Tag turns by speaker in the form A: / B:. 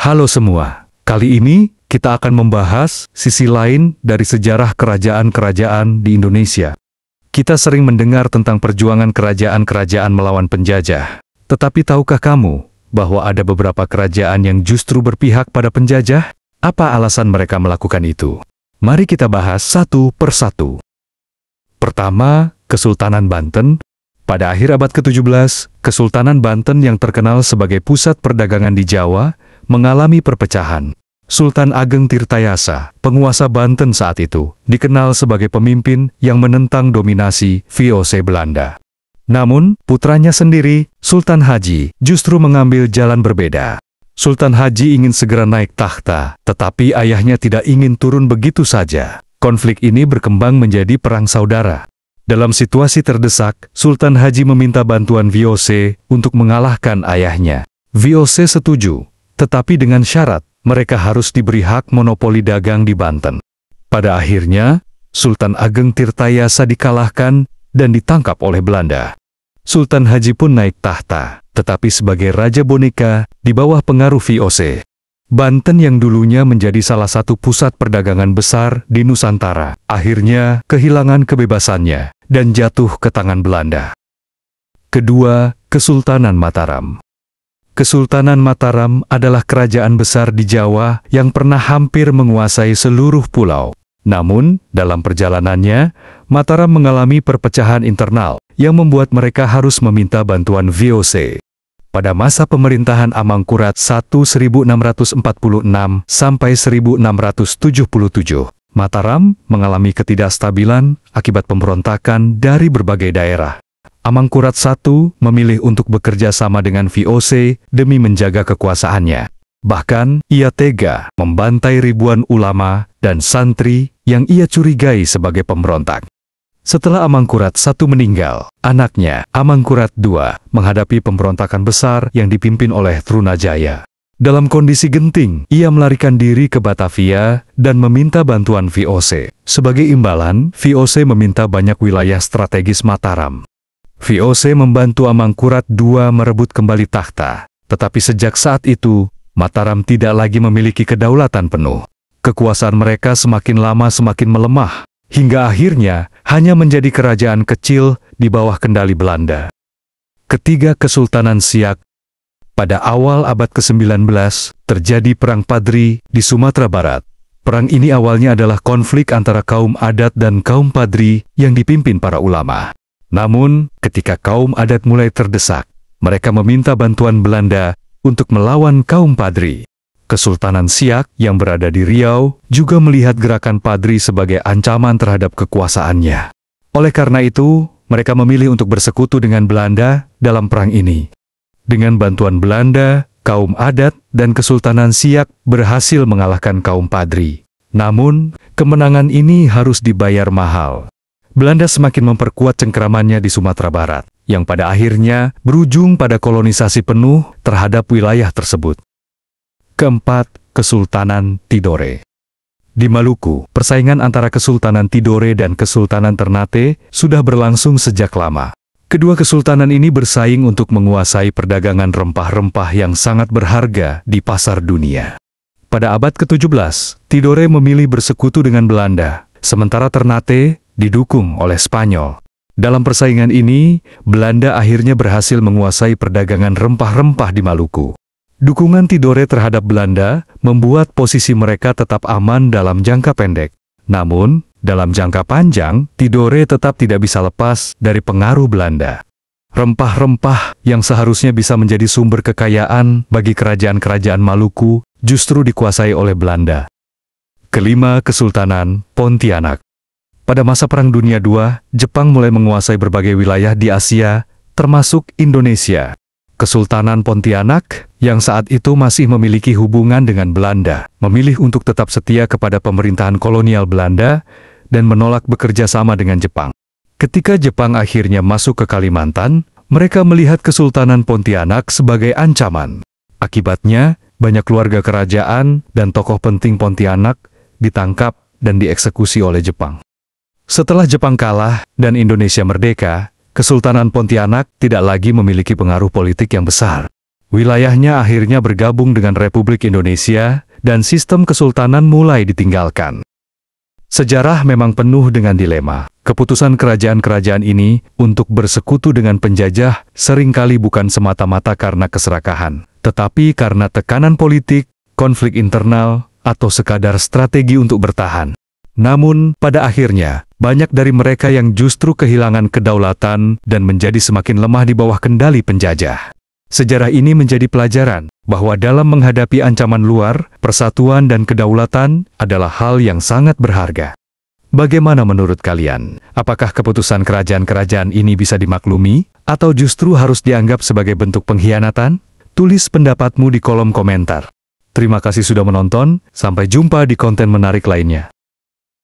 A: Halo semua, kali ini kita akan membahas sisi lain dari sejarah kerajaan-kerajaan di Indonesia. Kita sering mendengar tentang perjuangan kerajaan-kerajaan melawan penjajah. Tetapi tahukah kamu bahwa ada beberapa kerajaan yang justru berpihak pada penjajah? Apa alasan mereka melakukan itu? Mari kita bahas satu persatu. Pertama, Kesultanan Banten. Pada akhir abad ke-17, Kesultanan Banten yang terkenal sebagai pusat perdagangan di Jawa mengalami perpecahan. Sultan Ageng Tirtayasa, penguasa Banten saat itu, dikenal sebagai pemimpin yang menentang dominasi VOC Belanda. Namun, putranya sendiri, Sultan Haji, justru mengambil jalan berbeda. Sultan Haji ingin segera naik takhta, tetapi ayahnya tidak ingin turun begitu saja. Konflik ini berkembang menjadi perang saudara. Dalam situasi terdesak, Sultan Haji meminta bantuan VOC untuk mengalahkan ayahnya. VOC setuju, tetapi dengan syarat, mereka harus diberi hak monopoli dagang di Banten. Pada akhirnya, Sultan Ageng Tirtayasa dikalahkan dan ditangkap oleh Belanda. Sultan Haji pun naik tahta, tetapi sebagai raja boneka di bawah pengaruh VOC. Banten yang dulunya menjadi salah satu pusat perdagangan besar di Nusantara, akhirnya kehilangan kebebasannya dan jatuh ke tangan Belanda. Kedua, Kesultanan Mataram. Kesultanan Mataram adalah kerajaan besar di Jawa yang pernah hampir menguasai seluruh pulau. Namun, dalam perjalanannya, Mataram mengalami perpecahan internal yang membuat mereka harus meminta bantuan VOC. Pada masa pemerintahan Amangkurat I 1646 sampai 1677, Mataram mengalami ketidakstabilan akibat pemberontakan dari berbagai daerah. Amangkurat I memilih untuk bekerja sama dengan VOC demi menjaga kekuasaannya. Bahkan, ia tega membantai ribuan ulama dan santri yang ia curigai sebagai pemberontak. Setelah Amangkurat I meninggal, anaknya, Amangkurat II, menghadapi pemberontakan besar yang dipimpin oleh Trunajaya. Dalam kondisi genting, ia melarikan diri ke Batavia dan meminta bantuan VOC. Sebagai imbalan, VOC meminta banyak wilayah strategis Mataram. VOC membantu Amangkurat II merebut kembali takhta, tetapi sejak saat itu, Mataram tidak lagi memiliki kedaulatan penuh. Kekuasaan mereka semakin lama semakin melemah, hingga akhirnya hanya menjadi kerajaan kecil di bawah kendali Belanda. Ketiga, Kesultanan Siak. Pada awal abad ke-19, terjadi Perang Padri di Sumatera Barat. Perang ini awalnya adalah konflik antara kaum adat dan kaum Padri yang dipimpin para ulama. Namun, ketika kaum adat mulai terdesak, mereka meminta bantuan Belanda untuk melawan kaum Padri. Kesultanan Siak yang berada di Riau juga melihat gerakan Padri sebagai ancaman terhadap kekuasaannya. Oleh karena itu, mereka memilih untuk bersekutu dengan Belanda dalam perang ini. Dengan bantuan Belanda, kaum adat dan Kesultanan Siak berhasil mengalahkan kaum Padri. Namun, kemenangan ini harus dibayar mahal. Belanda semakin memperkuat cengkeramannya di Sumatera Barat, yang pada akhirnya berujung pada kolonisasi penuh terhadap wilayah tersebut. Keempat, Kesultanan Tidore. Di Maluku, persaingan antara Kesultanan Tidore dan Kesultanan Ternate sudah berlangsung sejak lama. Kedua kesultanan ini bersaing untuk menguasai perdagangan rempah-rempah yang sangat berharga di pasar dunia. Pada abad ke-17, Tidore memilih bersekutu dengan Belanda, sementara Ternate didukung oleh Spanyol. Dalam persaingan ini, Belanda akhirnya berhasil menguasai perdagangan rempah-rempah di Maluku. Dukungan Tidore terhadap Belanda membuat posisi mereka tetap aman dalam jangka pendek. Namun, dalam jangka panjang, Tidore tetap tidak bisa lepas dari pengaruh Belanda. Rempah-rempah yang seharusnya bisa menjadi sumber kekayaan bagi kerajaan-kerajaan Maluku justru dikuasai oleh Belanda. Kelima, Kesultanan Pontianak. Pada masa Perang Dunia II, Jepang mulai menguasai berbagai wilayah di Asia, termasuk Indonesia. Kesultanan Pontianak, yang saat itu masih memiliki hubungan dengan Belanda, memilih untuk tetap setia kepada pemerintahan kolonial Belanda dan menolak bekerja sama dengan Jepang. Ketika Jepang akhirnya masuk ke Kalimantan, mereka melihat Kesultanan Pontianak sebagai ancaman. Akibatnya, banyak keluarga kerajaan dan tokoh penting Pontianak ditangkap dan dieksekusi oleh Jepang. Setelah Jepang kalah dan Indonesia merdeka, Kesultanan Pontianak tidak lagi memiliki pengaruh politik yang besar. Wilayahnya akhirnya bergabung dengan Republik Indonesia, dan sistem kesultanan mulai ditinggalkan. Sejarah memang penuh dengan dilema. Keputusan kerajaan-kerajaan ini untuk bersekutu dengan penjajah seringkali bukan semata-mata karena keserakahan, tetapi karena tekanan politik, konflik internal, atau sekadar strategi untuk bertahan. Namun, pada akhirnya, banyak dari mereka yang justru kehilangan kedaulatan dan menjadi semakin lemah di bawah kendali penjajah. Sejarah ini menjadi pelajaran bahwa dalam menghadapi ancaman luar, persatuan dan kedaulatan adalah hal yang sangat berharga. Bagaimana menurut kalian? Apakah keputusan kerajaan-kerajaan ini bisa dimaklumi, atau justru harus dianggap sebagai bentuk pengkhianatan? Tulis pendapatmu di kolom komentar. Terima kasih sudah menonton, sampai jumpa di konten menarik lainnya.